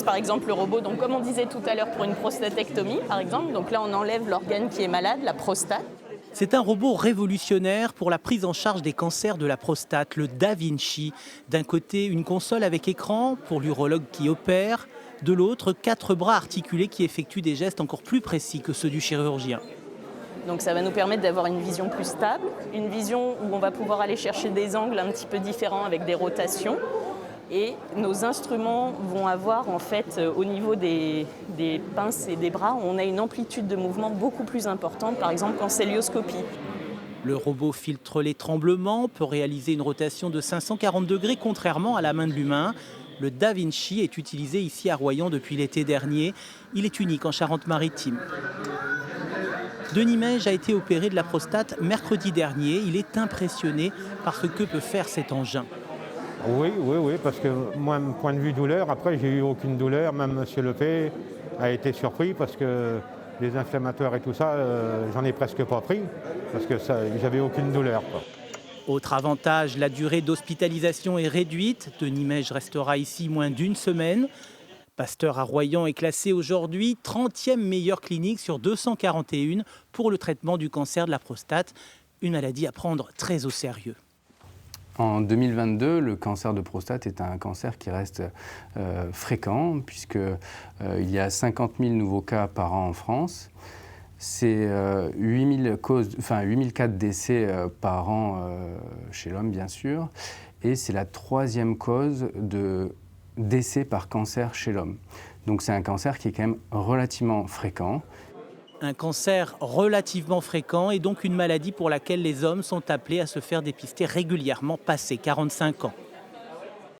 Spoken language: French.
Par exemple le robot, donc comme on disait tout à l'heure pour une prostatectomie par exemple, donc là on enlève l'organe qui est malade, la prostate. C'est un robot révolutionnaire pour la prise en charge des cancers de la prostate, le Da Vinci. D'un côté, une console avec écran pour l'urologue qui opère. De l'autre, 4 bras articulés qui effectuent des gestes encore plus précis que ceux du chirurgien. Donc ça va nous permettre d'avoir une vision plus stable, une vision où on va pouvoir aller chercher des angles un petit peu différents avec des rotations. Et nos instruments vont avoir en fait au niveau des pinces et des bras, on a une amplitude de mouvement beaucoup plus importante, par exemple qu'en célioscopie. Le robot filtre les tremblements, peut réaliser une rotation de 540 degrés contrairement à la main de l'humain. Le Da Vinci est utilisé ici à Royan depuis l'été dernier. Il est unique en Charente-Maritime. Denis Mège a été opéré de la prostate mercredi dernier. Il est impressionné par ce que peut faire cet engin. Oui, parce que moi, point de vue douleur, après, j'ai eu aucune douleur. Même M. Lepay a été surpris parce que les inflammatoires et tout ça, j'en ai presque pas pris parce que j'avais aucune douleur, quoi. Autre avantage, la durée d'hospitalisation est réduite. Denis Mège restera ici moins d'une semaine. Pasteur à Royan est classé aujourd'hui 30e meilleure clinique sur 241 pour le traitement du cancer de la prostate, une maladie à prendre très au sérieux. En 2022, le cancer de prostate est un cancer qui reste fréquent puisqu'il y a 50 000 nouveaux cas par an en France. C'est 8 000 cas de décès par an chez l'homme, bien sûr. Et c'est la 3e cause de décès par cancer chez l'homme. Donc c'est un cancer qui est quand même relativement fréquent. Un cancer relativement fréquent et donc une maladie pour laquelle les hommes sont appelés à se faire dépister régulièrement passé 45 ans.